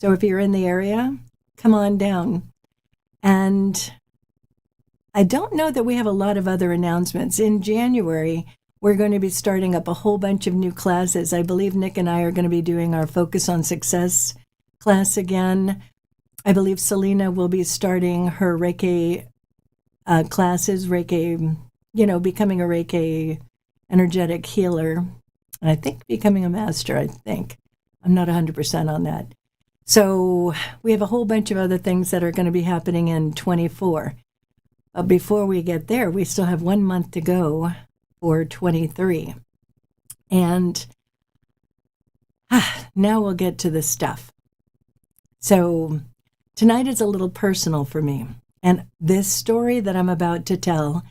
So if you're in the area, come on down. And I don't know that we have a lot of other announcements. In January, we're going to be starting up a whole bunch of new classes. I believe Nick and I are going to be doing our Focus on Success class again. I believe Selena will be starting her Reiki classes, Reiki, becoming a Reiki energetic healer. And I think becoming a master, I'm not 100% on that. So we have a whole bunch of other things that are going to be happening in 24. But before we get there, we still have 1 month to go for 23. And now we'll get to the stuff. So tonight is a little personal for me. And this story that I'm about to tell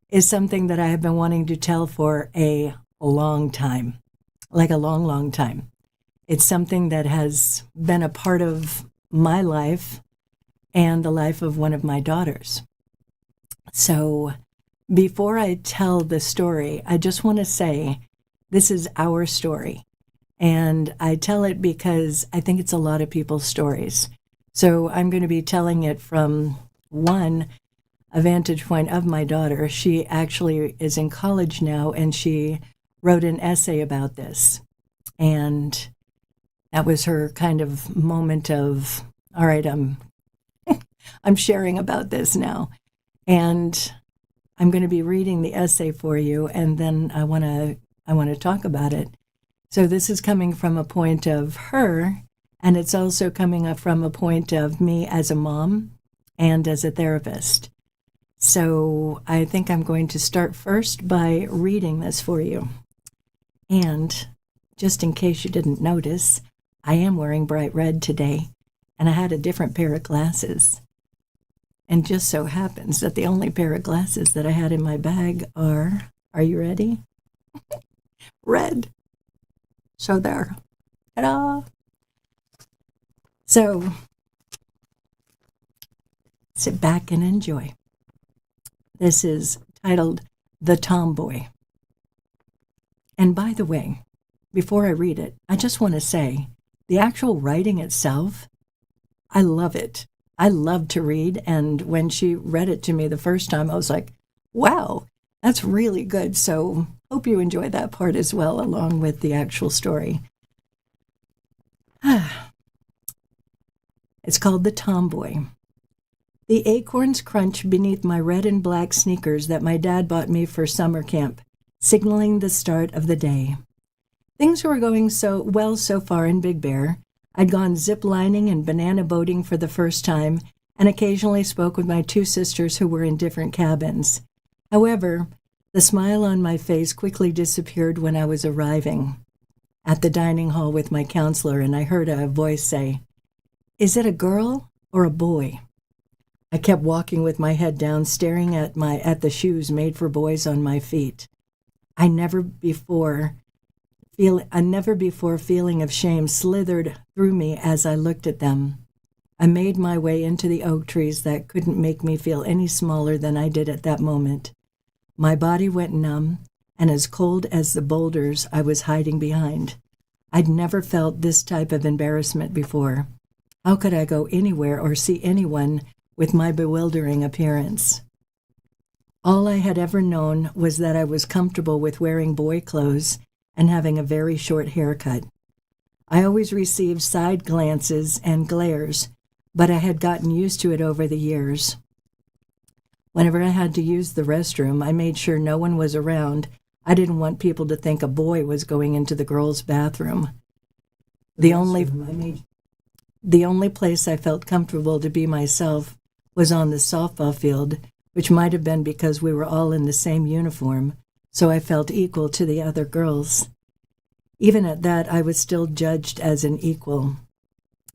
is something that I have been wanting to tell for a long time, like a long, long time. It's something that has been a part of my life and the life of one of my daughters. So before I tell the story, I just want to say this is our story. And I tell it because I think it's a lot of people's stories. So I'm going to be telling it from a vantage point of my daughter. She actually is in college now, and she wrote an essay about this. And that was her kind of moment of, all right, I'm sharing about this now. And I'm going to be reading the essay for you, and then I want to talk about it. So this is coming from a point of her, and it's also coming up from a point of me as a mom and as a therapist. So I think I'm going to start first by reading this for you. And just in case you didn't notice, I am wearing bright red today, and I had a different pair of glasses. And just so happens that the only pair of glasses that I had in my bag are you ready? Red. So there. Ta-da! So, sit back and enjoy. This is titled The Tomboy. And by the way, before I read it, I just want to say, the actual writing itself, I love it. I love to read, and when she read it to me the first time, I was like, wow, that's really good. So hope you enjoy that part as well, along with the actual story. It's called The Tomboy. The acorns crunch beneath my red and black sneakers that my dad bought me for summer camp, signaling the start of the day. Things were going so well so far in Big Bear. I'd gone zip-lining and banana boating for the first time, and occasionally spoke with my two sisters who were in different cabins. However, the smile on my face quickly disappeared when I was arriving at the dining hall with my counselor, and I heard a voice say, "Is it a girl or a boy?" I kept walking with my head down, staring at the shoes made for boys on my feet. A never before feeling of shame slithered through me as I looked at them. I made my way into the oak trees that couldn't make me feel any smaller than I did at that moment. My body went numb and as cold as the boulders I was hiding behind. I'd never felt this type of embarrassment before. How could I go anywhere or see anyone with my bewildering appearance? All I had ever known was that I was comfortable with wearing boy clothes and having a very short haircut. I always received side glances and glares, but I had gotten used to it over the years. Whenever I had to use the restroom, I made sure no one was around. I didn't want people to think a boy was going into the girls' bathroom. The only place I felt comfortable to be myself was on the softball field, which might have been because we were all in the same uniform, so I felt equal to the other girls. Even at that, I was still judged as an equal.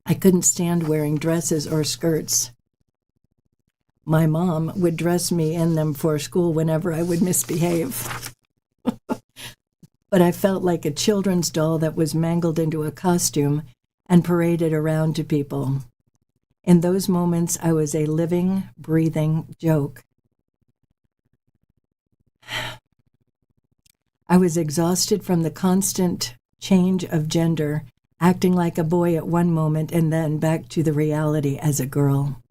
I couldn't stand wearing dresses or skirts. My mom would dress me in them for school whenever I would misbehave. But I felt like a children's doll that was mangled into a costume and paraded around to people. In those moments, I was a living, breathing joke. I was exhausted from the constant change of gender, acting like a boy at one moment and then back to the reality as a girl.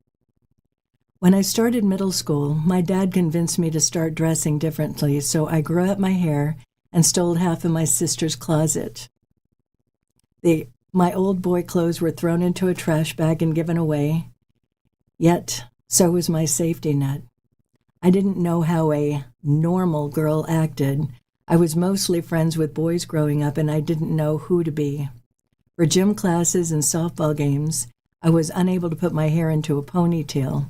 When I started middle school, my dad convinced me to start dressing differently, so I grew out my hair and stole half of my sister's closet. My old boy clothes were thrown into a trash bag and given away, yet so was my safety net. I didn't know how a normal girl acted. I was mostly friends with boys growing up, and I didn't know who to be. For gym classes and softball games, I was unable to put my hair into a ponytail.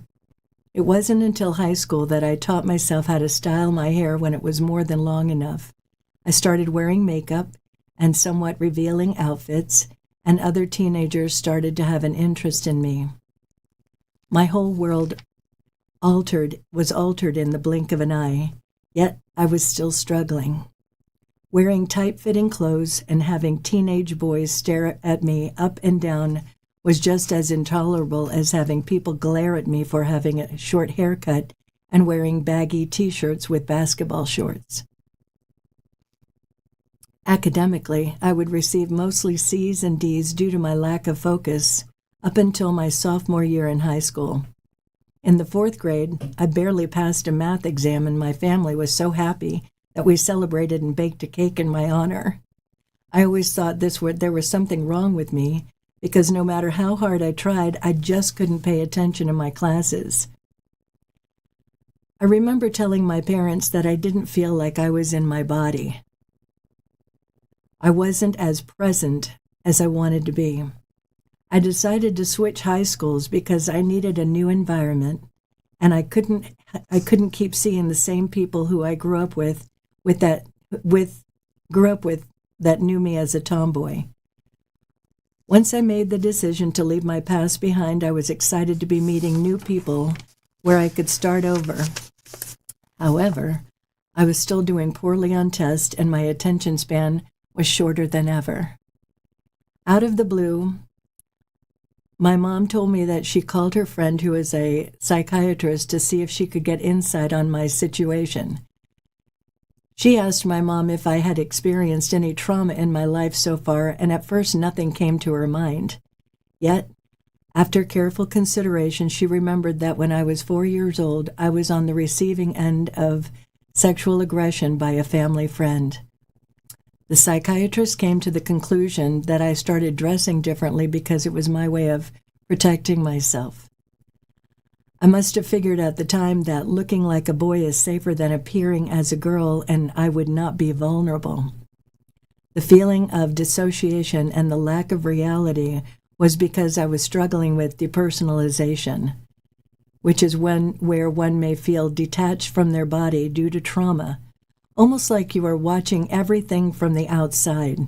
It wasn't until high school that I taught myself how to style my hair when it was more than long enough. I started wearing makeup and somewhat revealing outfits, and other teenagers started to have an interest in me. My whole world was altered in the blink of an eye, yet I was still struggling. Wearing tight-fitting clothes and having teenage boys stare at me up and down was just as intolerable as having people glare at me for having a short haircut and wearing baggy t-shirts with basketball shorts. Academically, I would receive mostly C's and D's due to my lack of focus up until my sophomore year in high school. In the 4th grade, I barely passed a math exam, and my family was so happy that we celebrated and baked a cake in my honor. I always thought there was something wrong with me because no matter how hard I tried, I just couldn't pay attention in my classes. I remember telling my parents that I didn't feel like I was in my body. I wasn't as present as I wanted to be. I decided to switch high schools because I needed a new environment, and I couldn't keep seeing the same people who I grew up with that knew me as a tomboy. Once I made the decision to leave my past behind, I was excited to be meeting new people where I could start over. However, I was still doing poorly on tests, and my attention span was shorter than ever. Out of the blue, my mom told me that she called her friend who is a psychiatrist to see if she could get insight on my situation. She asked my mom if I had experienced any trauma in my life so far, and at first nothing came to her mind. Yet, after careful consideration, she remembered that when I was 4 years old, I was on the receiving end of sexual aggression by a family friend. The psychiatrist came to the conclusion that I started dressing differently because it was my way of protecting myself. I must have figured at the time that looking like a boy is safer than appearing as a girl, and I would not be vulnerable. The feeling of dissociation and the lack of reality was because I was struggling with depersonalization, which is where one may feel detached from their body due to trauma, almost like you are watching everything from the outside.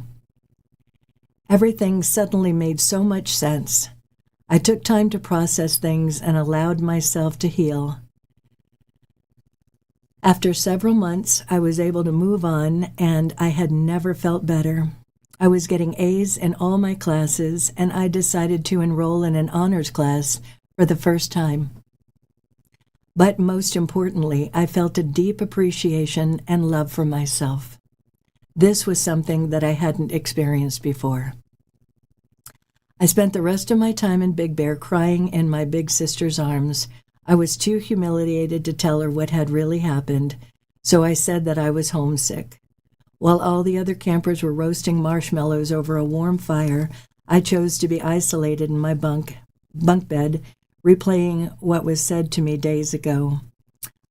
Everything suddenly made so much sense. I took time to process things and allowed myself to heal. After several months, I was able to move on, and I had never felt better. I was getting A's in all my classes, and I decided to enroll in an honors class for the first time. But most importantly, I felt a deep appreciation and love for myself. This was something that I hadn't experienced before. I spent the rest of my time in Big Bear crying in my big sister's arms. I was too humiliated to tell her what had really happened, so I said that I was homesick. While all the other campers were roasting marshmallows over a warm fire, I chose to be isolated in my bunk bed, replaying what was said to me days ago.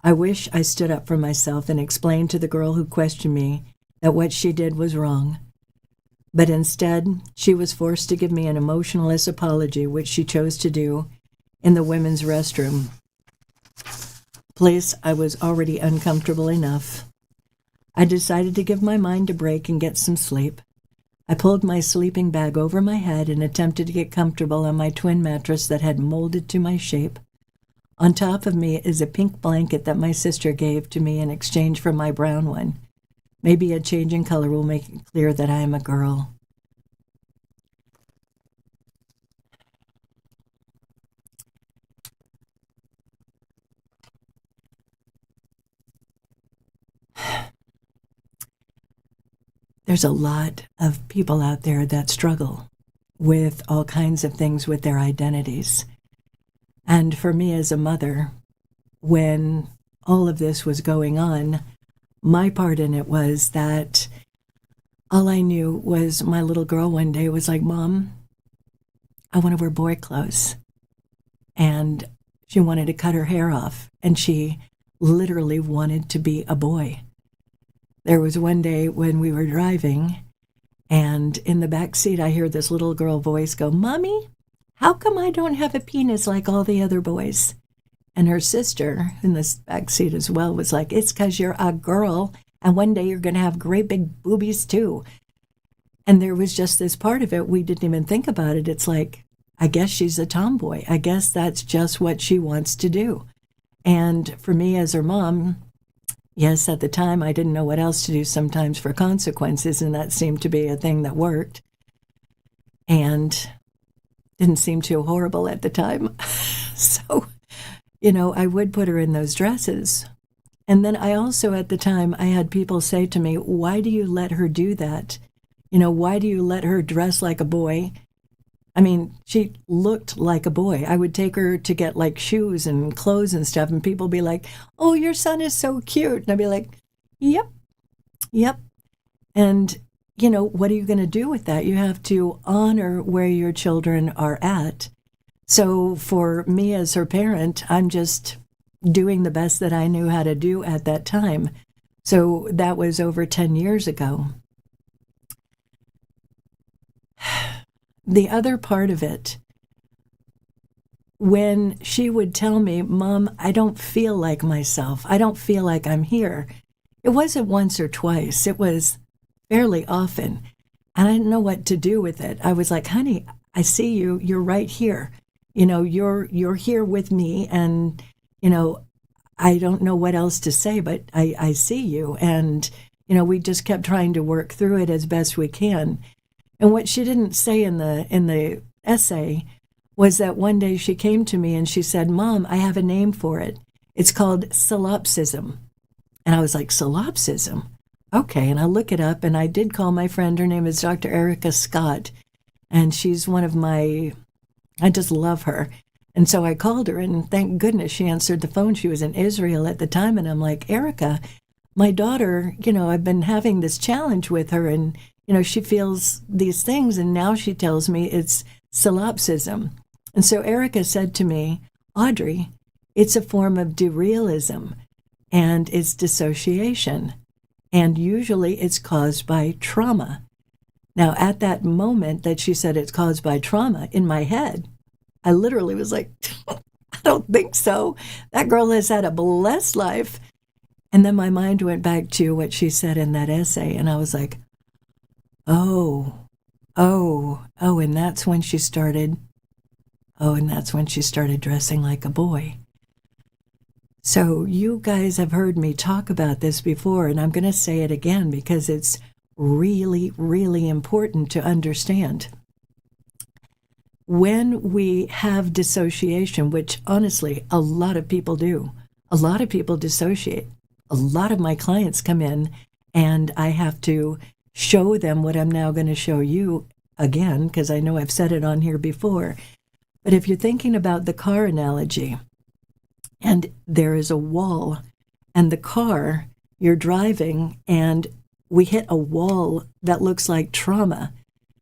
I wish I stood up for myself and explained to the girl who questioned me that what she did was wrong. But instead, she was forced to give me an emotionless apology, which she chose to do in the women's restroom, a place I was already uncomfortable enough. I decided to give my mind a break and get some sleep. I pulled my sleeping bag over my head and attempted to get comfortable on my twin mattress that had molded to my shape. On top of me is a pink blanket that my sister gave to me in exchange for my brown one. Maybe a change in color will make it clear that I am a girl. There's a lot of people out there that struggle with all kinds of things with their identities. And for me as a mother, when all of this was going on, my part in it was that all I knew was my little girl one day was like, Mom, I want to wear boy clothes. And she wanted to cut her hair off, and she literally wanted to be a boy. There was one day when we were driving, and in the back seat, I hear this little girl voice go, Mommy, how come I don't have a penis like all the other boys? And her sister in the back seat as well was like, it's because you're a girl, and one day you're going to have great big boobies too. And there was just this part of it, we didn't even think about it. It's like, I guess she's a tomboy. I guess that's just what she wants to do. And for me as her mom, yes, at the time, I didn't know what else to do sometimes for consequences, and that seemed to be a thing that worked. And didn't seem too horrible at the time. So, I would put her in those dresses. And then I also, at the time, I had people say to me, why do you let her do that? Why do you let her dress like a boy? I mean, she looked like a boy. I would take her to get like shoes and clothes and stuff, and people be like, oh, your son is so cute. And I'd be like, yep. And, what are you going to do with that? You have to honor where your children are at. So for me as her parent, I'm just doing the best that I knew how to do at that time. So that was over 10 years ago. The other part of it, when she would tell me, Mom, I don't feel like myself. I don't feel like I'm here. It wasn't once or twice. It was fairly often. And I didn't know what to do with it. I was like, honey, I see you. You're right here. You're here with me. And, I don't know what else to say, but I see you. And, we just kept trying to work through it as best we can. And what she didn't say in the essay was that one day she came to me and she said, Mom, I have a name for it. It's called solipsism. And I was like, solipsism? Okay. And I look it up, and I did call my friend. Her name is Dr. Erica Scott. And she's one of I just love her. And so I called her, and thank goodness she answered the phone. She was in Israel at the time. And I'm like, Erica, my daughter, I've been having this challenge with her, and she feels these things, and now she tells me it's solipsism. And so Erica said to me, Audrey, it's a form of derealism, and it's dissociation, and usually it's caused by trauma. Now, at that moment that she said it's caused by trauma, in my head, I literally was like, I don't think so. That girl has had a blessed life. And then my mind went back to what she said in that essay, and I was like, Oh, and that's when she started dressing like a boy. So you guys have heard me talk about this before, and I'm going to say it again because it's really, really important to understand. When we have dissociation, which honestly, a lot of people do, a lot of people dissociate. A lot of my clients come in, and I have to show them what I'm now going to show you again, because I know I've said it on here before. But if you're thinking about the car analogy, and there is a wall, and the car, you're driving, and we hit a wall that looks like trauma.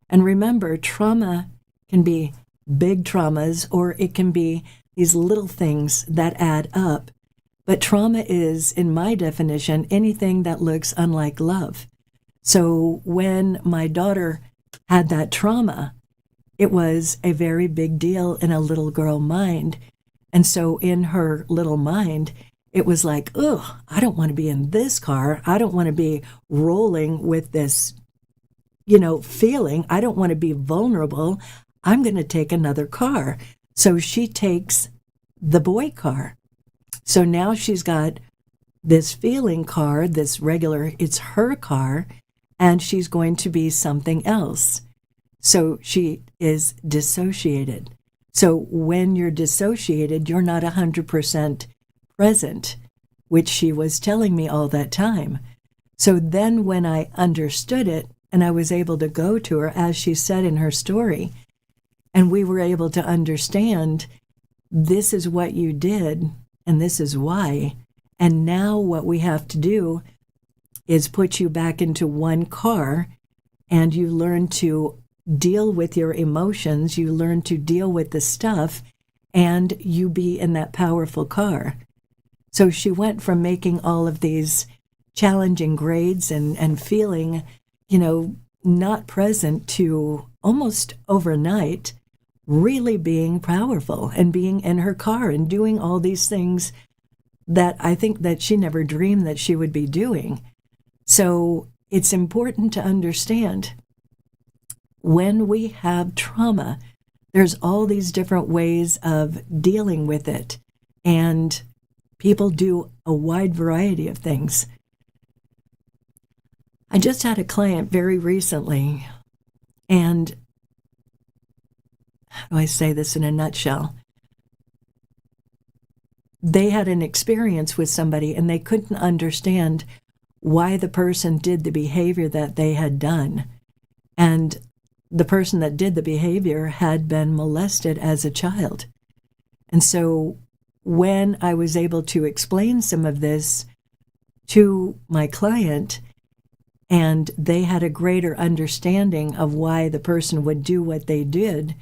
And remember, trauma can be big traumas, or it can be these little things that add up. But trauma is, in my definition, anything that looks unlike love. So when my daughter had that trauma, it was a very big deal in a little girl mind. And so in her little mind, it was like, ugh, I don't want to be in this car. I don't want to be rolling with this, feeling. I don't want to be vulnerable. I'm going to take another car. So she takes the boy car. So now she's got this feeling car, this regular, it's her car, and she's going to be something else. So she is dissociated. So when you're dissociated, you're not 100% present, which she was telling me all that time. So then when I understood it and I was able to go to her, as she said in her story, And we were able to understand, this is what you did, and this is why. And now what we have to do is put you back into one car, and you learn to deal with your emotions, you learn to deal with the stuff, and you be in that powerful car. So she went from making all of these challenging grades and feeling, not present, to almost overnight really being powerful and being in her car and doing all these things that I think that she never dreamed that she would be doing. So it's important to understand, when we have trauma, there's all these different ways of dealing with it. And people do a wide variety of things. I just had a client very recently, and how do I say this in a nutshell? They had an experience with somebody, and they couldn't understand why the person did the behavior that they had done. And the person that did the behavior had been molested as a child. And so when I was able to explain some of this to my client, and they had a greater understanding of why the person would do what they did,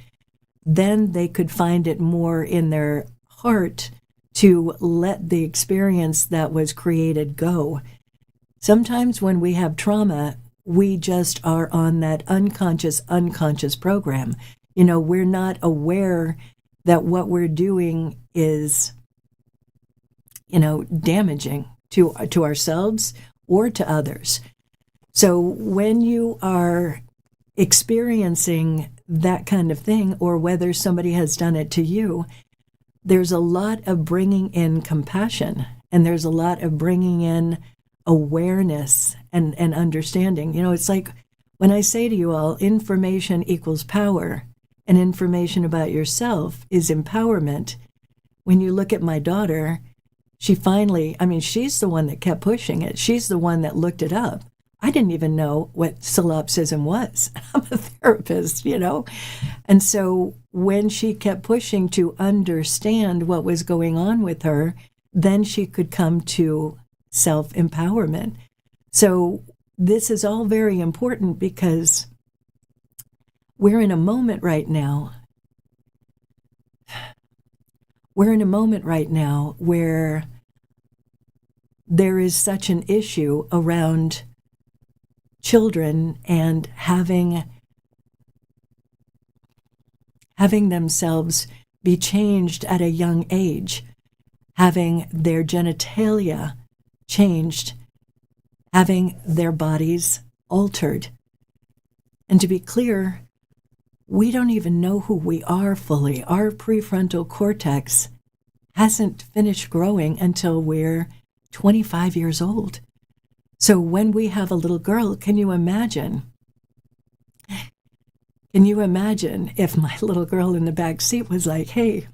then they could find it more in their heart to let the experience that was created go. Sometimes when we have trauma, we just are on that unconscious program. We're not aware that what we're doing is, damaging to ourselves or to others. So when you are experiencing that kind of thing, or whether somebody has done it to you, there's a lot of bringing in compassion, and there's a lot of bringing in awareness and understanding. It's like when I say to you all, information equals power, and information about yourself is empowerment. When you look at my daughter, she's the one that kept pushing it. She's the one that looked it up. I didn't even know what solipsism was. I'm a therapist, And so when she kept pushing to understand what was going on with her, then she could come to self-empowerment. So this is all very important, because we're in a moment right now. We're in a moment right now where there is such an issue around children and having themselves be changed at a young age, having their genitalia changed, having their bodies altered. And to be clear, we don't even know who we are fully. Our prefrontal cortex hasn't finished growing until we're 25 years old. So when we have a little girl, can you imagine if my little girl in the back seat was like, hey,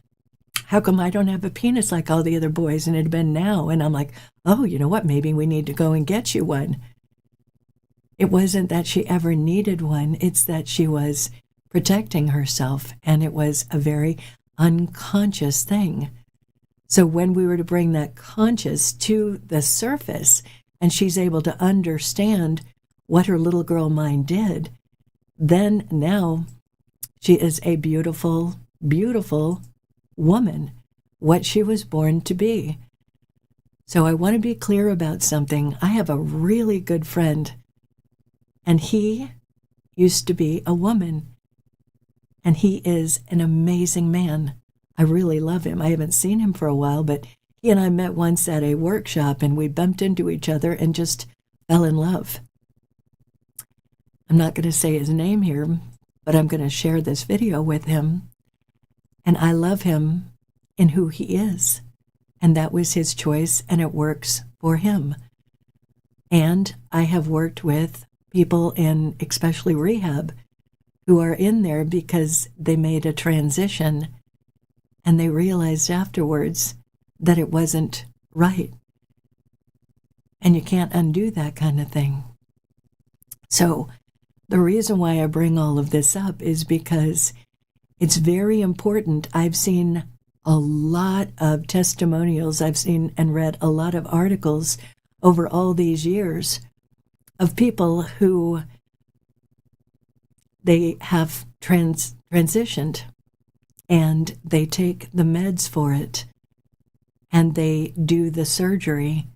how come I don't have a penis like all the other boys? And it had been now. And I'm like, oh, you know what? Maybe we need to go and get you one. It wasn't that she ever needed one. It's that she was protecting herself. And it was a very unconscious thing. So when we were to bring that conscious to the surface, and she's able to understand what her little girl mind did, then now she is a beautiful, beautiful woman, what she was born to be. So I want to be clear about something. I have a really good friend, and he used to be a woman, and he is an amazing man. I really love him. I haven't seen him for a while, but he and I met once at a workshop, and we bumped into each other and just fell in love. I'm not going to say his name here, but I'm going to share this video with him. And I love him in who he is. And that was his choice, and it works for him. And I have worked with people in especially rehab who are in there because they made a transition, and they realized afterwards that it wasn't right. And you can't undo that kind of thing. So the reason why I bring all of this up is because It's very important. I've seen a lot of testimonials. I've seen and read a lot of articles over all these years of people who they have transitioned and they take the meds for it and they do the surgery.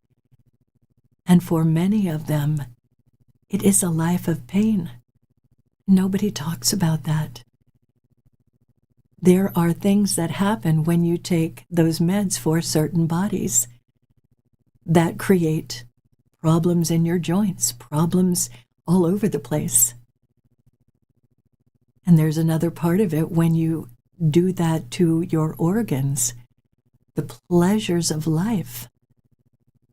And for many of them, it is a life of pain. Nobody talks about that. There are things that happen when you take those meds for certain bodies that create problems in your joints, problems all over the place. And there's another part of it when you do that to your organs, the pleasures of life,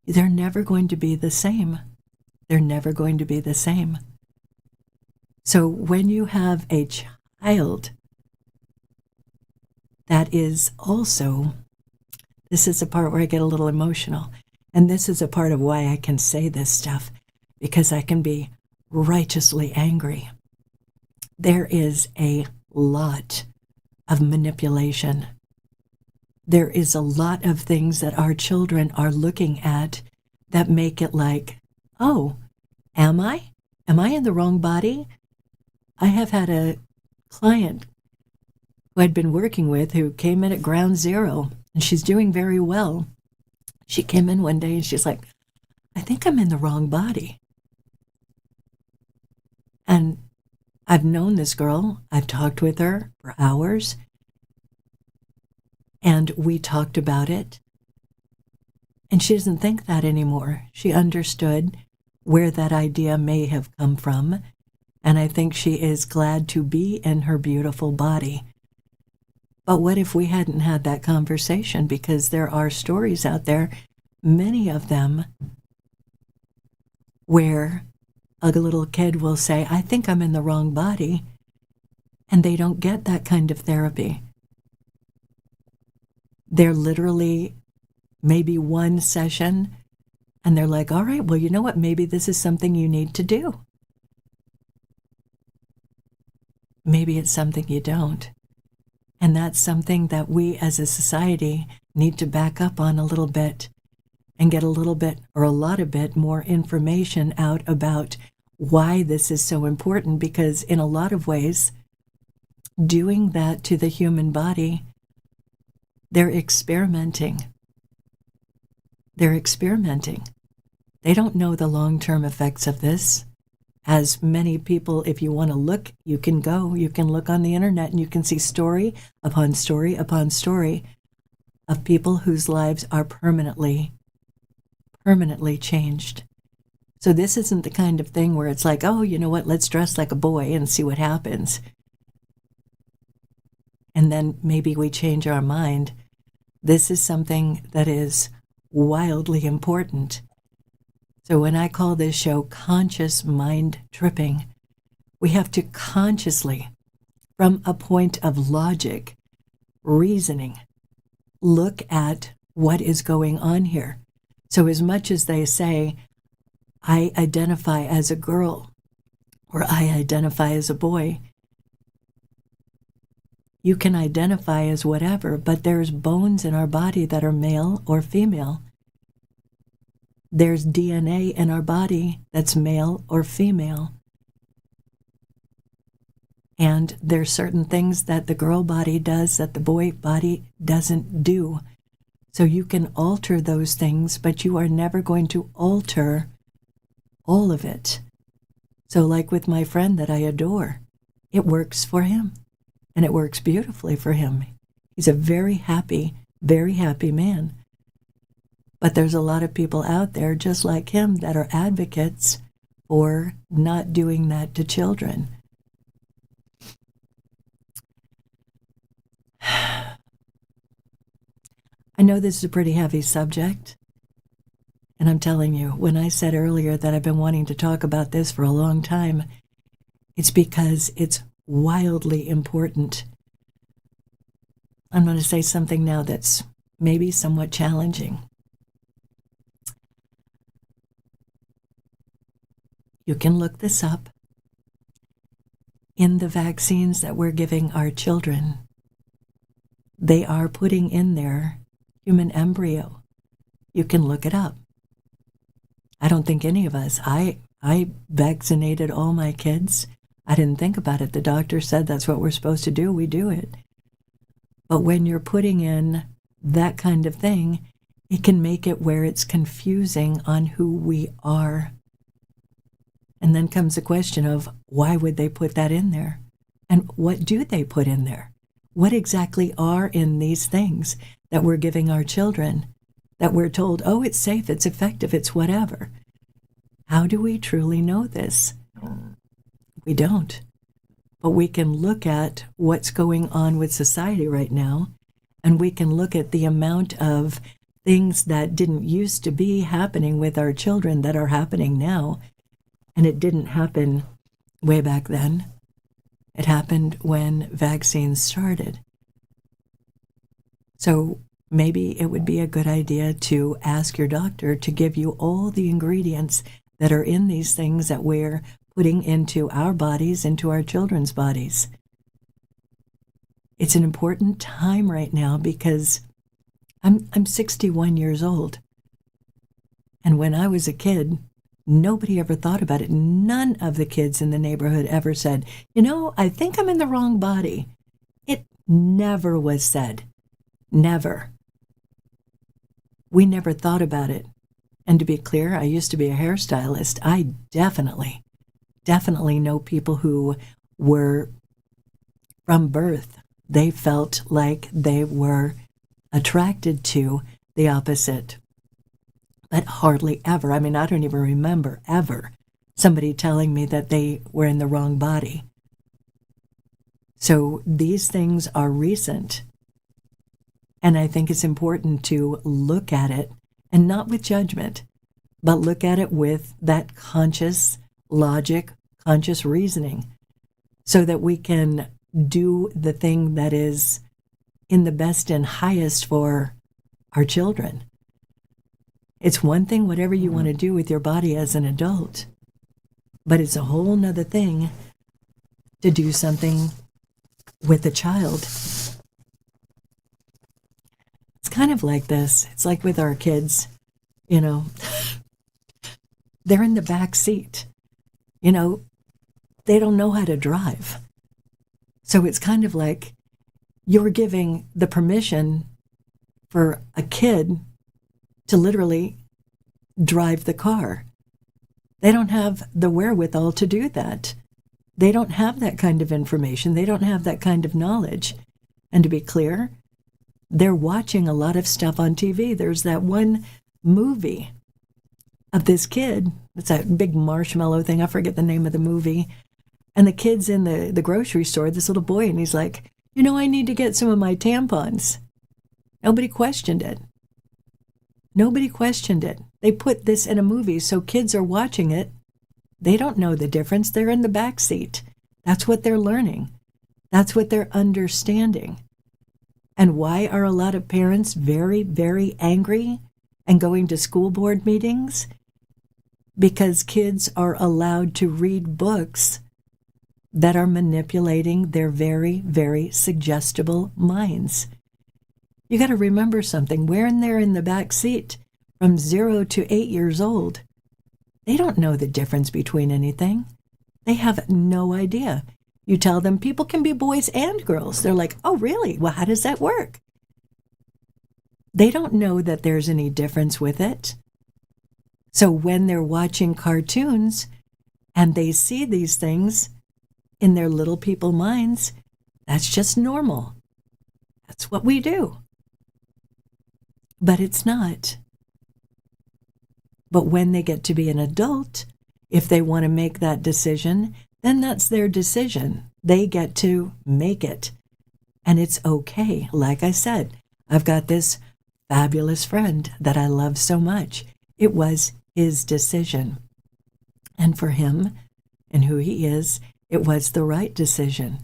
they're never going to be the same. They're never going to be the same. So when you have a child that is also, this is the part where I get a little emotional, and this is a part of why I can say this stuff, because I can be righteously angry. There is a lot of manipulation. There is a lot of things that our children are looking at that make it like, oh, am I? Am I in the wrong body? I have had a client who I'd been working with who came in at ground zero, and she's doing very well. She came in one day and she's like, I think I'm in the wrong body. And I've known this girl. I've talked with her for hours. And we talked about it. And she doesn't think that anymore. She understood where that idea may have come from. And I think she is glad to be in her beautiful body. But what if we hadn't had that conversation? Because there are stories out there, many of them, where a little kid will say, I think I'm in the wrong body, and they don't get that kind of therapy. They're literally maybe one session, and they're like, all right, well, you know what? Maybe this is something you need to do. Maybe it's something you don't. And that's something that we as a society need to back up on a little bit and get a little bit or a lot of bit more information out about why this is so important, because in a lot of ways, doing that to the human body, they're experimenting. They're experimenting. They don't know the long-term effects of this. As many people, if you want to look, you can look on the internet and you can see story upon story upon story of people whose lives are permanently changed. So this isn't the kind of thing where it's like, oh, you know what, let's dress like a boy and see what happens. And then maybe we change our mind. This is something that is wildly important. So when I call this show conscious mind tripping, we have to consciously, from a point of logic, reasoning, look at what is going on here. So as much as they say, I identify as a girl or I identify as a boy, you can identify as whatever, but there's bones in our body that are male or female. There's DNA in our body that's male or female. And there's certain things that the girl body does that the boy body doesn't do. So you can alter those things, but you are never going to alter all of it. So like with my friend that I adore, it works for him. And it works beautifully for him. He's a very happy man. But there's a lot of people out there just like him that are advocates for not doing that to children. I know this is a pretty heavy subject, and I'm telling you, when I said earlier that I've been wanting to talk about this for a long time, it's because it's wildly important. I'm going to say something now that's maybe somewhat challenging. You can look this up. in the vaccines that we're giving our children, they are putting in there human embryo. You can look it up. I don't think any of us, I vaccinated all my kids. I didn't think about it. The doctor said that's what we're supposed to do. We do it. But when you're putting in that kind of thing, it can make it where it's confusing on who we are. And then comes the question of why would they put that in there? And what do they put in there? What exactly are in these things that we're giving our children, that we're told, oh, it's safe, it's effective, it's whatever? How do we truly know this? We don't. But we can look at what's going on with society right now, and we can look at the amount of things that didn't used to be happening with our children that are happening now. And it didn't happen way back then. It happened when vaccines started. So maybe it would be a good idea to ask your doctor to give you all the ingredients that are in these things that we're putting into our bodies, into our children's bodies. It's an important time right now because I'm 61 years old. And when I was a kid, nobody ever thought about it. None of the kids in the neighborhood ever said, I think I'm in the wrong body. It never was said. Never. We never thought about it. And to be clear, I used to be a hairstylist. I definitely know people who were from birth. They felt like they were attracted to the opposite. But hardly ever, I don't even remember ever somebody telling me that they were in the wrong body. So these things are recent. And I think it's important to look at it, and not with judgment, but look at it with that conscious logic, conscious reasoning, so that we can do the thing that is in the best and highest for our children. It's one thing, whatever you want to do with your body as an adult, but it's a whole nother thing to do something with a child. It's kind of like this. It's like with our kids, they're in the back seat. They don't know how to drive. So it's kind of like you're giving the permission for a kid to literally drive the car. They don't have the wherewithal to do that. They don't have that kind of information. They don't have that kind of knowledge. And to be clear, they're watching a lot of stuff on TV. There's that one movie of this kid. It's that big marshmallow thing. I forget the name of the movie. And the kid's in the grocery store, this little boy, and he's like, I need to get some of my tampons. Nobody questioned it. Nobody questioned it. They put this in a movie, so kids are watching it. They don't know the difference. They're in the back seat. That's what they're learning. That's what they're understanding. And why are a lot of parents very, very angry and going to school board meetings? Because kids are allowed to read books that are manipulating their very, very suggestible minds. You got to remember something. When they're in the back seat from 0 to 8 years old, they don't know the difference between anything. They have no idea. You tell them people can be boys and girls. They're like, oh, really? Well, how does that work? They don't know that there's any difference with it. So when they're watching cartoons and they see these things in their little people minds, that's just normal. That's what we do. But it's not. But when they get to be an adult, if they want to make that decision, then that's their decision. They get to make it. And it's okay. Like I said, I've got this fabulous friend that I love so much. It was his decision. And for him and who he is, it was the right decision.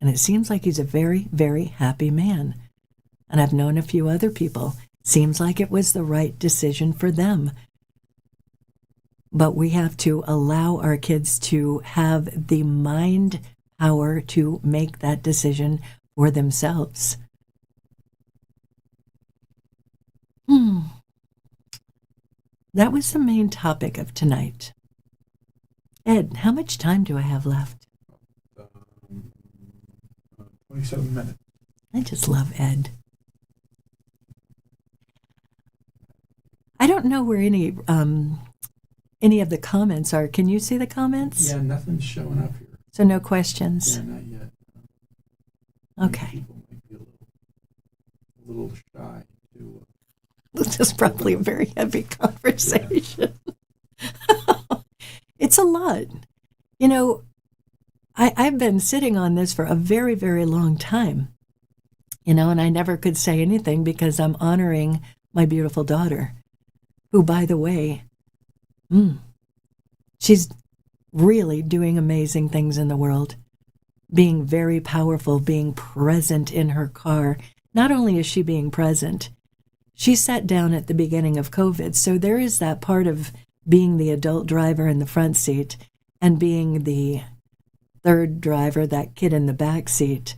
And it seems like he's a very, very happy man. And I've known a few other people. Seems like it was the right decision for them. but we have to allow our kids to have the mind power to make that decision for themselves. That was the main topic of tonight. Ed, how much time do I have left? 27 minutes. I just love Ed. I don't know where any of the comments are. Can you see the comments? Yeah, nothing's showing up here. So no questions? Yeah, not yet. Okay. People might be a little shy to... This is probably a very heavy conversation. Yeah. It's a lot. You know, I've been sitting on this for a very, very long time, you know, and I never could say anything because I'm honoring my beautiful daughter, who, by the way, she's really doing amazing things in the world, being very powerful, being present in her car. Not only is she being present, she sat down at the beginning of COVID, so there is that part of being the adult driver in the front seat and being the third driver, that kid in the back seat.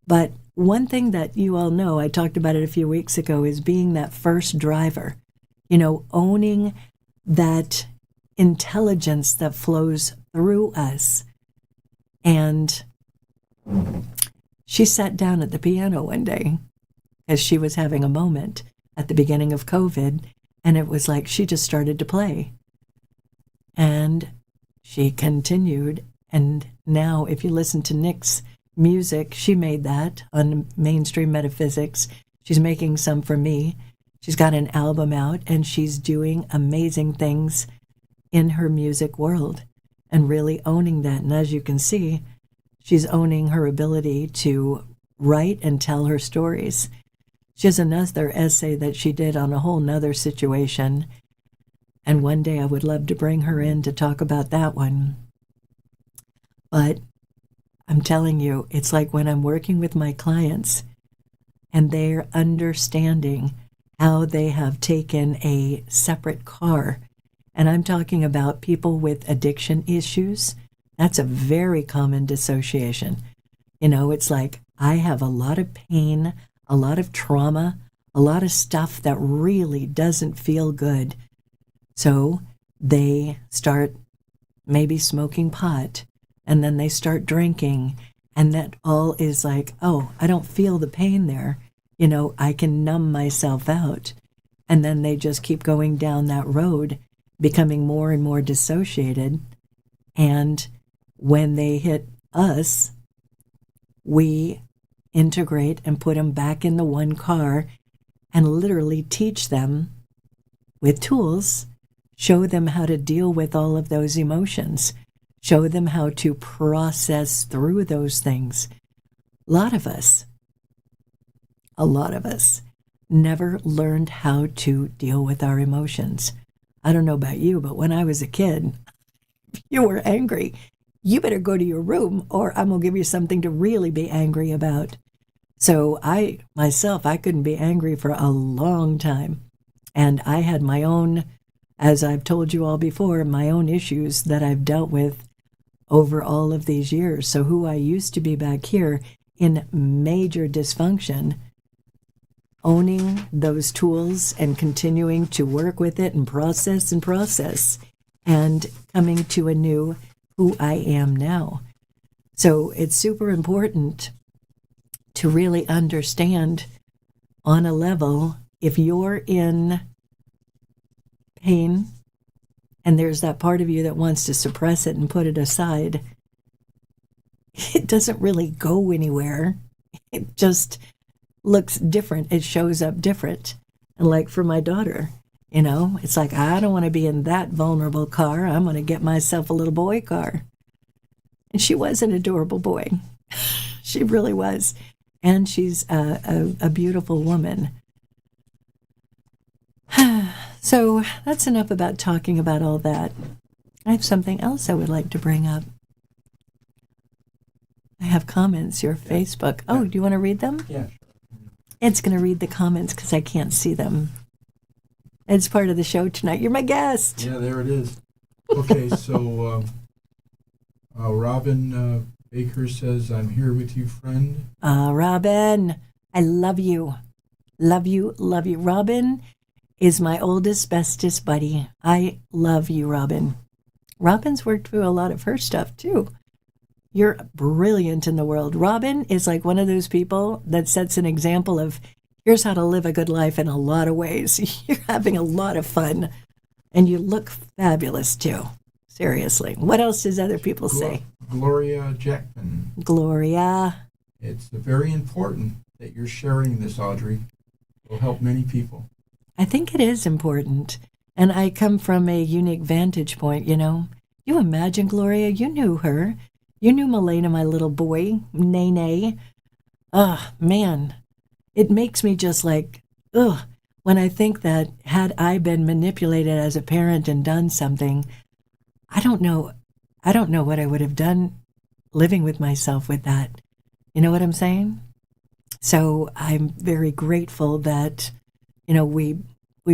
But one thing that you all know, I talked about it a few weeks ago, is being that first driver, you know, owning that intelligence that flows through us. And she sat down at the piano one day as she was having a moment at the beginning of COVID, and it was like she just started to play. And she continued, and now if you listen to Nick's music, she made that on Mainstream Metaphysics. She's making some for me. She's got an album out, and she's doing amazing things in her music world and really owning that. And as you can see, she's owning her ability to write and tell her stories. She has another essay that she did on a whole nother situation, and one day I would love to bring her in to talk about that one. But I'm telling you, it's like when I'm working with my clients and they're understanding how they have taken a separate car, and I'm talking about people with addiction issues. That's a very common dissociation. You know, it's like I have a lot of pain, a lot of trauma, a lot of stuff that really doesn't feel good. So they start maybe smoking pot, and then they start drinking, and that all is like, oh, I don't feel the pain there. You know, I can numb myself out. And then they just keep going down that road, becoming more and more dissociated. And when they hit us, we integrate and put them back in the one car and literally teach them with tools, show them how to deal with all of those emotions, show them how to process through those things. A lot of us never learned how to deal with our emotions. I don't know about you, but when I was a kid, if you were angry, you better go to your room or I'm going to give you something to really be angry about. So I couldn't be angry for a long time. And I had my own, as I've told you all before, my own issues that I've dealt with over all of these years. So who I used to be back here in major dysfunction, owning those tools and continuing to work with it and process and coming to a new who I am now. So it's super important to really understand on a level, if you're in pain and there's that part of you that wants to suppress it and put it aside, it doesn't really go anywhere. It just looks different. It shows up different. And like for my daughter, you know, it's like, I don't want to be in that vulnerable car. I'm going to get myself a little boy car. And she was an adorable boy. She really was. And she's a beautiful woman. So that's enough about talking about all that. I have something else I would like to bring up. I have comments, your Facebook. Oh, do you want to read them? Yeah. Ed's going to read the comments because I can't see them. Ed's part of the show tonight. You're my guest. Yeah, there it is. Okay, so Robin Baker says, I'm here with you, friend. Robin, I love you. Love you, love you. Robin is my oldest, bestest buddy. I love you, Robin. Robin's worked through a lot of her stuff, too. You're brilliant in the world. Robin is like one of those people that sets an example of here's how to live a good life in a lot of ways. You're having a lot of fun, and you look fabulous, too. Seriously. What else does other people say? Gloria Jackman. Gloria. It's very important that you're sharing this, Audrey. It will help many people. I think it is important. And I come from a unique vantage point, you know. You imagine, Gloria, you knew her. You knew Milena, my little boy, Nene. Man, it makes me just like, when I think that had I been manipulated as a parent and done something, I don't know what I would have done living with myself with that. You know what I'm saying? So I'm very grateful that, you know, we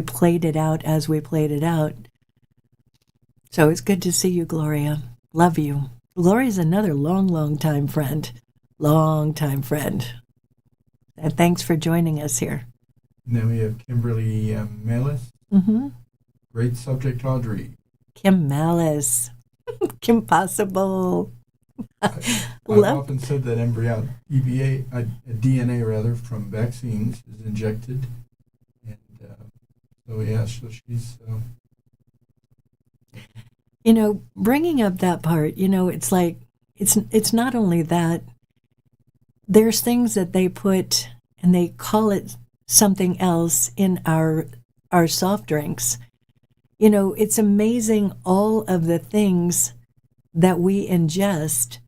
played it out as we played it out. So it's good to see you, Gloria. Love you. Gloria's another long time friend. Long time friend. And thanks for joining us here. And then we have Kimberly Melis. Mm-hmm. Great subject, Audrey. Kim Malice. Kim Possible. I've often said that DNA rather, from vaccines is injected. And so she's... You know, bringing up that part, you know, it's like, it's not only that, there's things that they put, and they call it something else in our soft drinks. You know, it's amazing all of the things that we ingest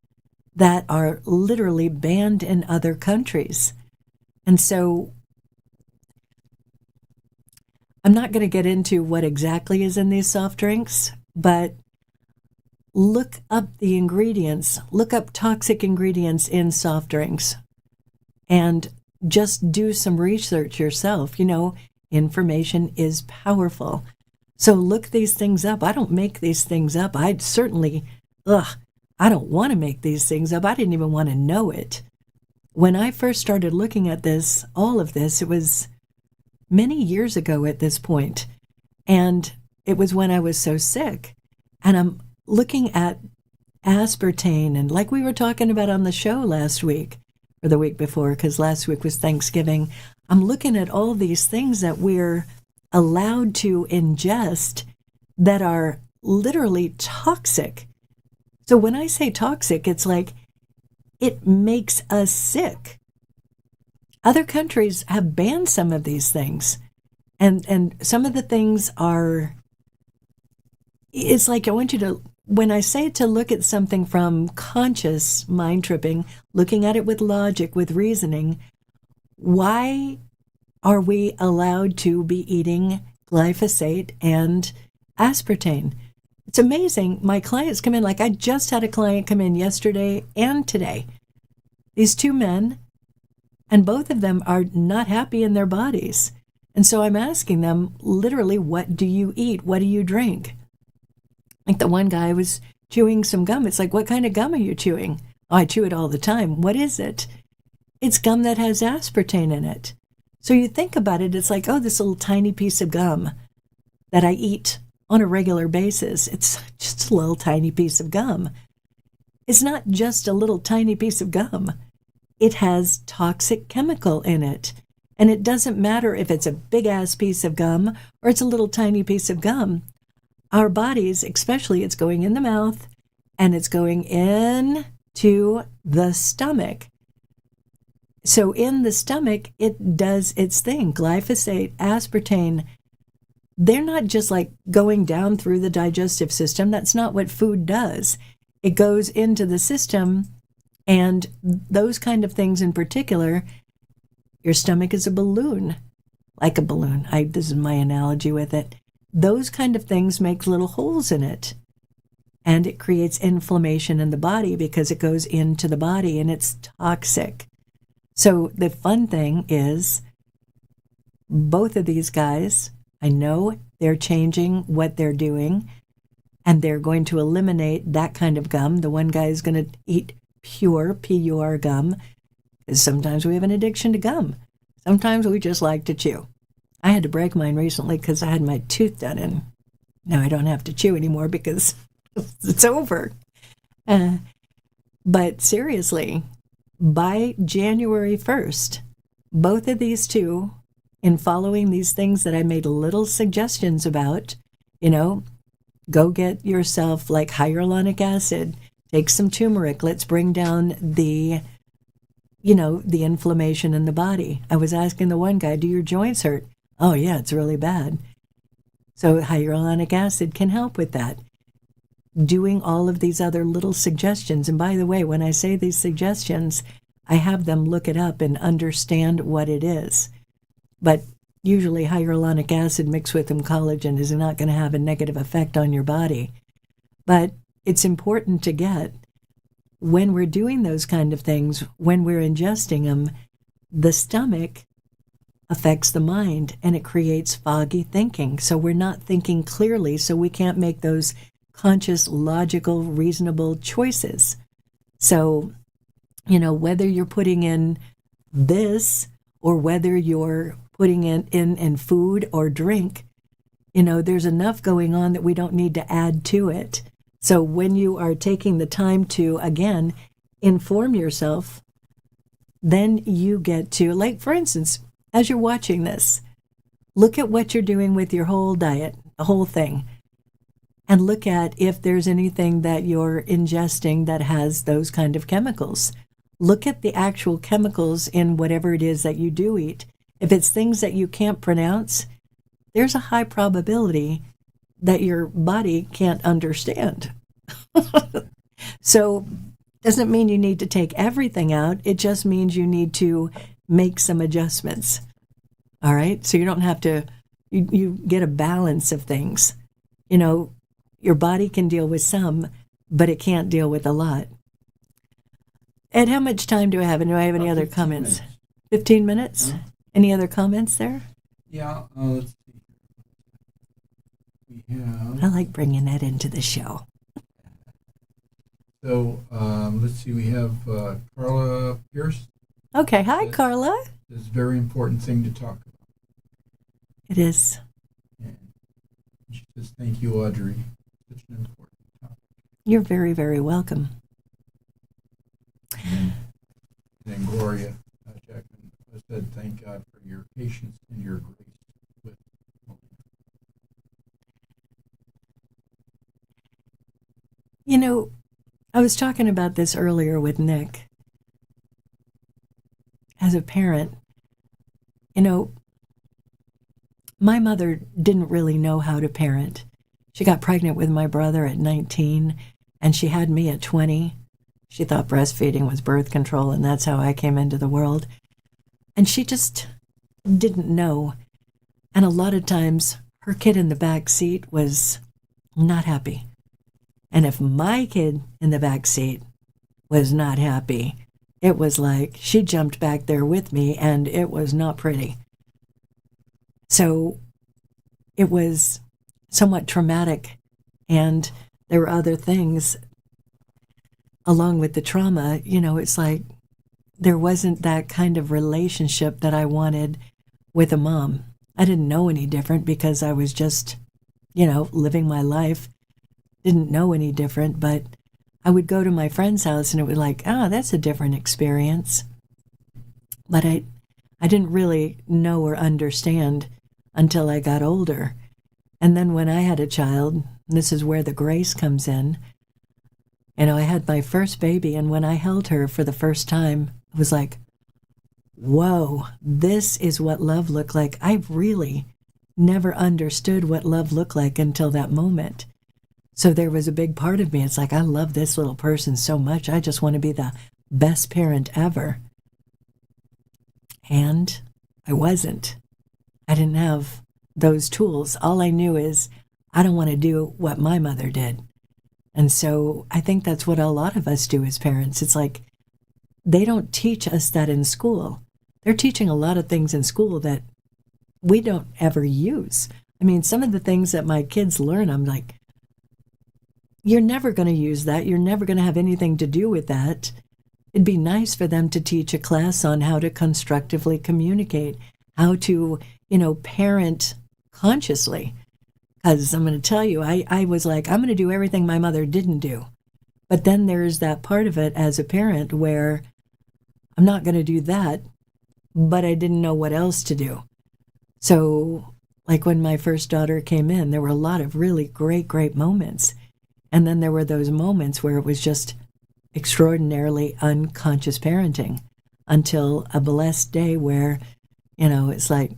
that are literally banned in other countries. And so I'm not going to get into what exactly is in these soft drinks, but look up the ingredients, look up toxic ingredients in soft drinks, and just do some research yourself. You know, information is powerful. So look these things up. I don't make these things up. I don't want to make these things up. I didn't even want to know it. When I first started looking at this, all of this, it was many years ago at this point. And it was when I was so sick. And I'm looking at aspartame, and like we were talking about on the show last week, or the week before, because last week was Thanksgiving, I'm looking at all these things that we're allowed to ingest that are literally toxic. So when I say toxic, it's like it makes us sick. Other countries have banned some of these things. And some of the things are, it's like I want you to, when I say to look at something from conscious mind tripping, looking at it with logic, with reasoning, why are we allowed to be eating glyphosate and aspartame? It's amazing. My clients come in, like I just had a client come in yesterday and today. These two men, and both of them are not happy in their bodies. And so I'm asking them, literally, what do you eat? What do you drink? Like the one guy was chewing some gum. It's like, what kind of gum are you chewing? Oh, I chew it all the time. What is it? It's gum that has aspartame in it. So you think about it, it's like, oh, this little tiny piece of gum that I eat on a regular basis. It's just a little tiny piece of gum. It's not just a little tiny piece of gum. It has toxic chemical in it. And it doesn't matter if it's a big-ass piece of gum or it's a little tiny piece of gum. Our bodies, especially, it's going in the mouth and it's going into the stomach. So in the stomach, it does its thing. Glyphosate, aspartame, they're not just like going down through the digestive system. That's not what food does. It goes into the system, and those kind of things in particular, your stomach is a balloon, like a balloon. This is my analogy with it. Those kind of things make little holes in it, and it creates inflammation in the body because it goes into the body and it's toxic. So the fun thing is, both of these guys, I know they're changing what they're doing. and they're going to eliminate that kind of gum. The one guy is going to eat pure, P-U-R gum, because sometimes we have an addiction to gum. Sometimes we just like to chew. I had to break mine recently because I had my tooth done in. Now I don't have to chew anymore because it's over. But seriously, by January 1st, both of these two, in following these things that I made little suggestions about, go get yourself like hyaluronic acid, take some turmeric, let's bring down the inflammation in the body. I was asking the one guy, do your joints hurt? Oh yeah, it's really bad. So hyaluronic acid can help with that. Doing all of these other little suggestions. And by the way, when I say these suggestions, I have them look it up and understand what it is. But usually hyaluronic acid mixed with some collagen is not going to have a negative effect on your body. But it's important to get, when we're doing those kind of things, when we're ingesting them, the stomach affects the mind and it creates foggy thinking. So we're not thinking clearly, so we can't make those conscious, logical, reasonable choices. So, whether you're putting in this or whether you're putting in food or drink, there's enough going on that we don't need to add to it. So when you are taking the time to, again, inform yourself, then you get to, like, for instance, as you're watching this, look at what you're doing with your whole diet, the whole thing, and look at if there's anything that you're ingesting that has those kind of chemicals. Look at the actual chemicals in whatever it is that you do eat. If it's things that you can't pronounce, there's a high probability that your body can't understand. So doesn't mean you need to take everything out. It just means you need to make some adjustments. All right? So you don't have to, you get a balance of things. Your body can deal with some, but it can't deal with a lot. Ed, how much time do I have? And do I have any other comments? Minutes. 15 minutes? Huh? Any other comments there? Yeah, let's see. We have... I like bringing that into the show. So, let's see, we have Carla Pierce. Okay, hi, Carla. This is a very important thing to talk about. It is. And she says, thank you, Audrey. Such an important topic. You're very, very welcome. And then Gloria Jackman said, thank God for your patience and your grace with I was talking about this earlier with Nick. As a parent, my mother didn't really know how to parent. She got pregnant with my brother at 19, and she had me at 20. She thought breastfeeding was birth control, and that's how I came into the world. And she just didn't know. And a lot of times, her kid in the back seat was not happy. And if my kid in the back seat was not happy, it was like she jumped back there with me, and it was not pretty. So it was somewhat traumatic, and there were other things along with the trauma. It's like there wasn't that kind of relationship that I wanted with a mom. I didn't know any different because I was just, living my life. Didn't know any different, but I would go to my friend's house and it was like, that's a different experience. But I didn't really know or understand until I got older. And then when I had a child, this is where the grace comes in. I had my first baby, and when I held her for the first time, it was like, whoa, this is what love looked like. I really never understood what love looked like until that moment. So there was a big part of me. It's like, I love this little person so much. I just want to be the best parent ever. And I wasn't. I didn't have those tools. All I knew is I don't want to do what my mother did. And so I think that's what a lot of us do as parents. It's like they don't teach us that in school. They're teaching a lot of things in school that we don't ever use. I mean, some of the things that my kids learn, I'm like, you're never going to use that. You're never going to have anything to do with that. It'd be nice for them to teach a class on how to constructively communicate, how to, parent consciously. Because I'm going to tell you, I was like, I'm going to do everything my mother didn't do. But then there's that part of it as a parent where I'm not going to do that, but I didn't know what else to do. So, like when my first daughter came in, there were a lot of really great, great moments. And then there were those moments where it was just extraordinarily unconscious parenting until a blessed day where, it's like,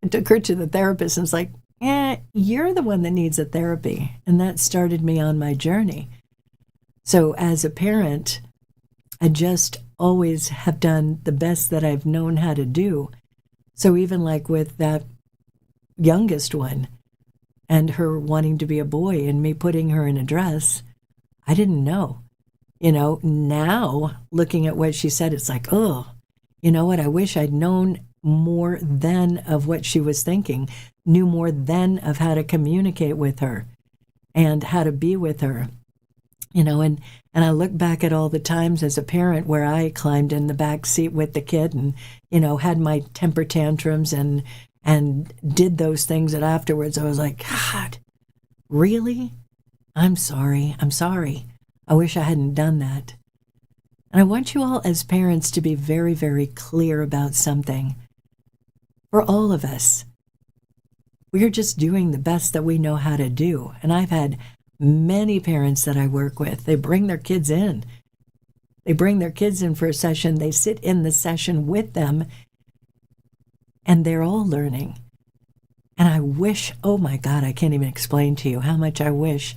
I took her to the therapist and it's like, you're the one that needs a therapy. And that started me on my journey. So as a parent, I just always have done the best that I've known how to do. So even like with that youngest one and her wanting to be a boy and me putting her in a dress, I didn't know. Now looking at what she said, it's like, oh, you know what? I wish I'd known more then of what she was thinking, knew more then of how to communicate with her and how to be with her. And I look back at all the times as a parent where I climbed in the back seat with the kid and, had my temper tantrums and did those things that afterwards I was like, God, really? I'm sorry. I wish I hadn't done that. And I want you all as parents to be very, very clear about something. For all of us, we're just doing the best that we know how to do. And I've had many parents that I work with, they bring their kids in. They bring their kids in for a session. They sit in the session with them, and they're all learning. And I wish, oh my God, I can't even explain to you how much I wish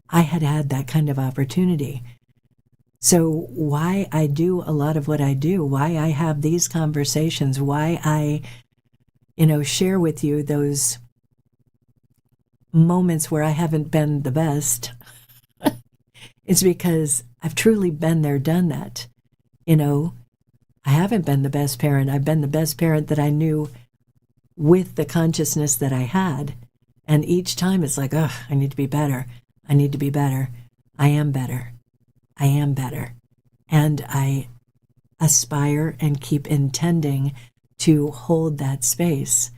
I had had that kind of opportunity. So why I do a lot of what I do, why I have these conversations, why I, share with you those moments where I haven't been the best, it's because I've truly been there, done that. I haven't been the best parent. I've been the best parent that I knew with the consciousness that I had. And each time it's like, oh, I need to be better. I need to be better. I am better. I am better. And I aspire and keep intending to hold that space.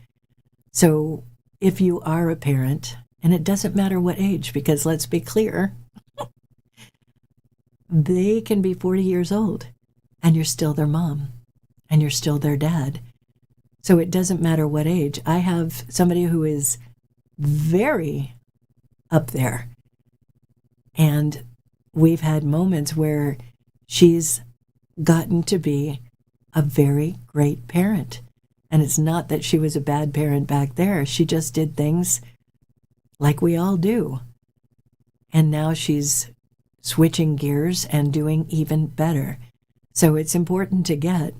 So if you are a parent, and it doesn't matter what age, because let's be clear, they can be 40 years old and you're still their mom and you're still their dad. So it doesn't matter what age. I have somebody who is very up there, and we've had moments where she's gotten to be a very great parent. And it's not that she was a bad parent back there. She just did things like we all do. And now she's switching gears and doing even better. So it's important to get.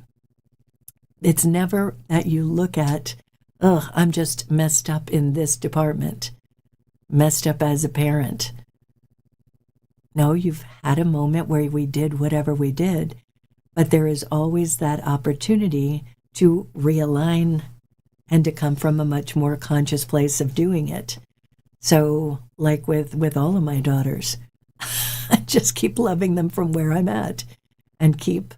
It's never that you look at, oh, I'm just messed up in this department, messed up as a parent. No, you've had a moment where we did whatever we did, but there is always that opportunity to realign and to come from a much more conscious place of doing it. So, like with all of my daughters, I just keep loving them from where I'm at and keep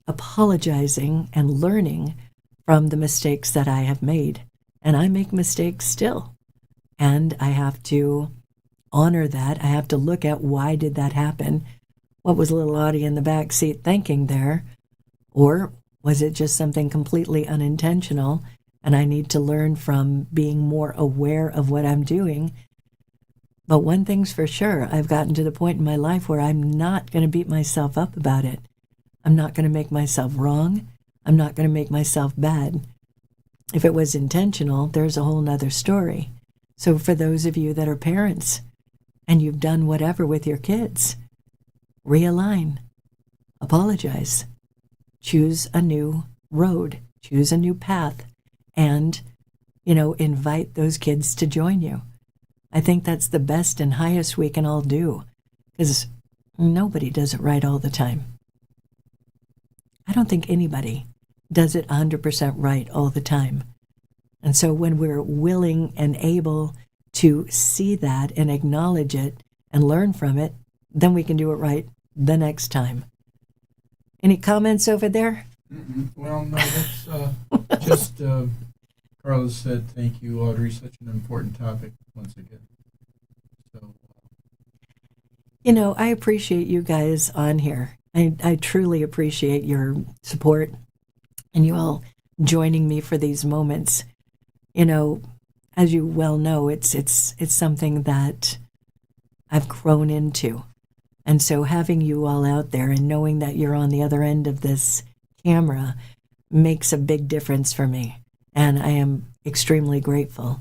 apologizing and learning from the mistakes that I have made. And I make mistakes still. And I have to honor that. I have to look at, why did that happen? What was little Audie in the back seat thinking there? Or was it just something completely unintentional? And I need to learn from being more aware of what I'm doing. But one thing's for sure, I've gotten to the point in my life where I'm not going to beat myself up about it. I'm not going to make myself wrong. I'm not going to make myself bad. If it was intentional, there's a whole nother story. So for those of you that are parents and you've done whatever with your kids, realign, apologize, choose a new road, choose a new path, and, invite those kids to join you. I think that's the best and highest we can all do, because nobody does it right all the time. I don't think anybody does it 100% right all the time. And so when we're willing and able to see that and acknowledge it and learn from it, then we can do it right the next time. Any comments over there? Well, no, that's just Carlos said, thank you, Audrey, such an important topic once again. So, I appreciate you guys on here. I truly appreciate your support and you all joining me for these moments. As you well know, it's something that I've grown into. And so having you all out there and knowing that you're on the other end of this camera makes a big difference for me. And I am extremely grateful.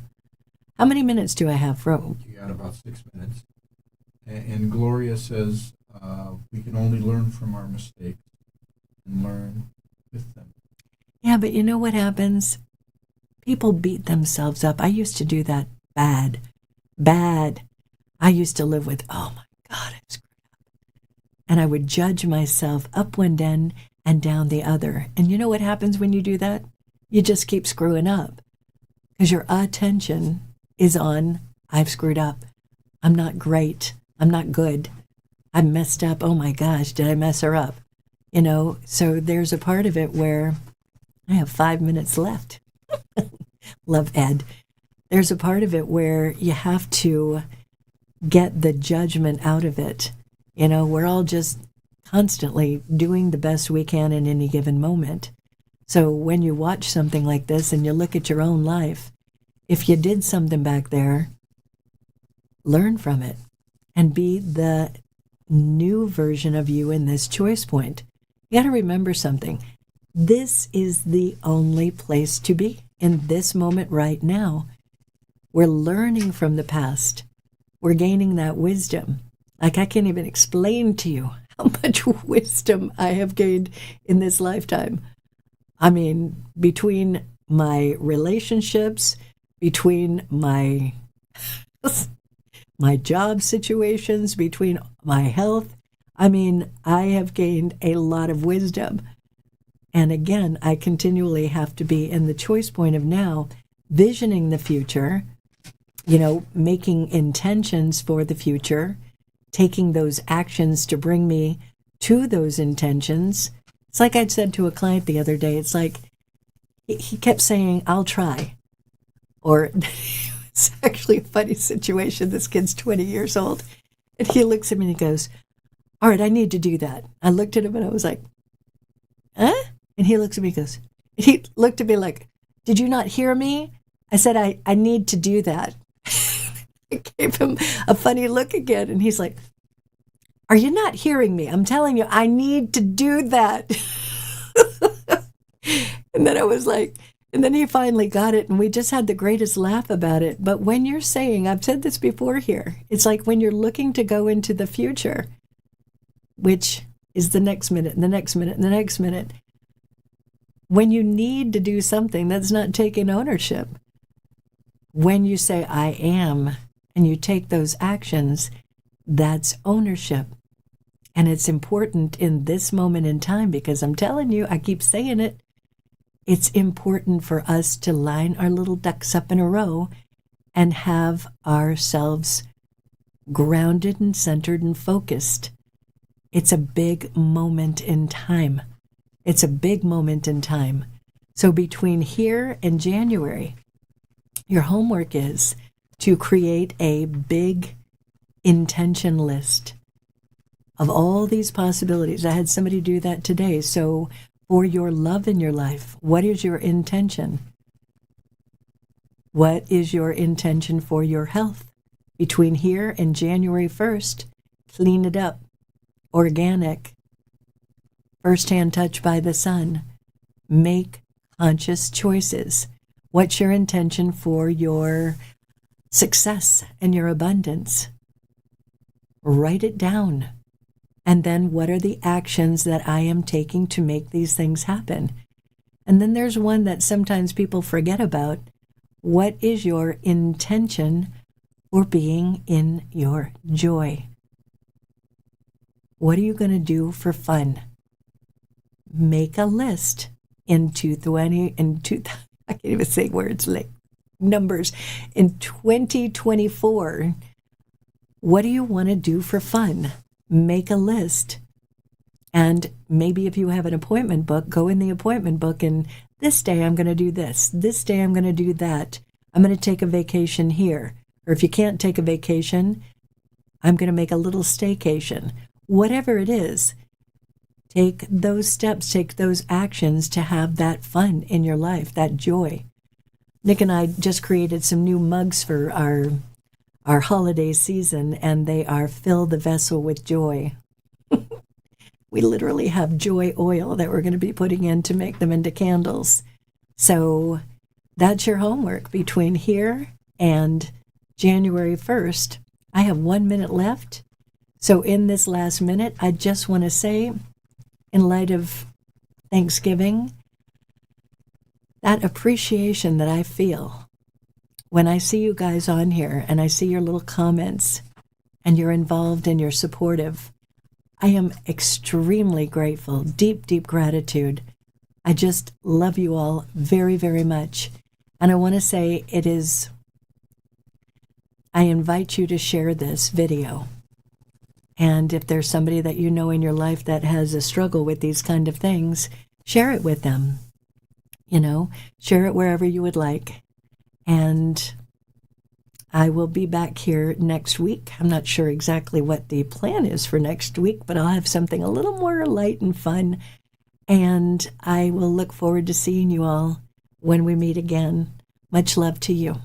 How many minutes do I have, Ro? you got about 6 minutes. And Gloria says, we can only learn from our mistakes and learn with them. Yeah, but you know what happens? People beat themselves up. I used to do that bad. I used to live with, oh my God, I screwed up. And I would judge myself up one end and down the other. And you know what happens when you do that? You just keep screwing up. Because your attention is on, I've screwed up. I'm not great. I'm not good. I messed up. Oh my gosh, did I mess her up? So there's a part of it where I have 5 minutes left. Love Ed. There's a part of it where you have to get the judgment out of it. We're all just constantly doing the best we can in any given moment. So when you watch something like this and you look at your own life, if you did something back there, learn from it and be the new version of you in this choice point. You got to remember something. This is the only place to be in this moment right now. We're learning from the past. We're gaining that wisdom. Like I can't even explain to you how much wisdom I have gained in this lifetime. I mean, between my relationships, between my job situations, between my health, I have gained a lot of wisdom. And again, I continually have to be in the choice point of now, visioning the future, making intentions for the future, taking those actions to bring me to those intentions. It's like I'd said to a client the other day, it's like he kept saying, I'll try. Or it's actually a funny situation. This kid's 20 years old. And he looks at me and he goes, all right, I need to do that. I looked at him and I was like, huh? And he looks at me and goes, he looked at me like, did you not hear me? I said, I need to do that. I gave him a funny look again. And he's like, are you not hearing me? I'm telling you, I need to do that. And then I was like, and then he finally got it. And we just had the greatest laugh about it. But when you're saying, I've said this before here, it's like when you're looking to go into the future, which is the next minute, and the next minute, and the next minute, when you need to do something, that's not taking ownership. When you say, I am, and you take those actions, that's ownership. And it's important in this moment in time because I'm telling you, I keep saying it, it's important for us to line our little ducks up in a row and have ourselves grounded and centered and focused. It's a big moment in time. It's a big moment in time. So between here and January, your homework is to create a big intention list of all these possibilities. I had somebody do that today. So for your love in your life, what is your intention? What is your intention for your health? Between here and January 1st, clean it up, organic, first-hand touch by the sun. Make conscious choices. What's your intention for your success and your abundance? Write it down. And then what are the actions that I am taking to make these things happen? And then there's one that sometimes people forget about. What is your intention for being in your joy? What are you going to do for fun? Make a list in 2020, I can't even say words like numbers. In 2024, what do you want to do for fun? Make a list. And maybe if you have an appointment book, go in the appointment book and this day I'm going to do this. This day I'm going to do that. I'm going to take a vacation here. Or if you can't take a vacation, I'm going to make a little staycation. Whatever it is, take those steps, take those actions to have that fun in your life, that joy. Nick and I just created some new mugs for our holiday season, and they are Fill the Vessel with Joy. We literally have joy oil that we're going to be putting in to make them into candles. So that's your homework between here and January 1st. I have 1 minute left. So in this last minute, I just want to say, in light of Thanksgiving, that appreciation that I feel when I see you guys on here and I see your little comments and you're involved and you're supportive, I am extremely grateful, deep, deep gratitude. I just love you all very, very much. And I want to say I invite you to share this video. And if there's somebody that you know in your life that has a struggle with these kind of things, share it with them. Share it wherever you would like. And I will be back here next week. I'm not sure exactly what the plan is for next week, but I'll have something a little more light and fun. And I will look forward to seeing you all when we meet again. Much love to you.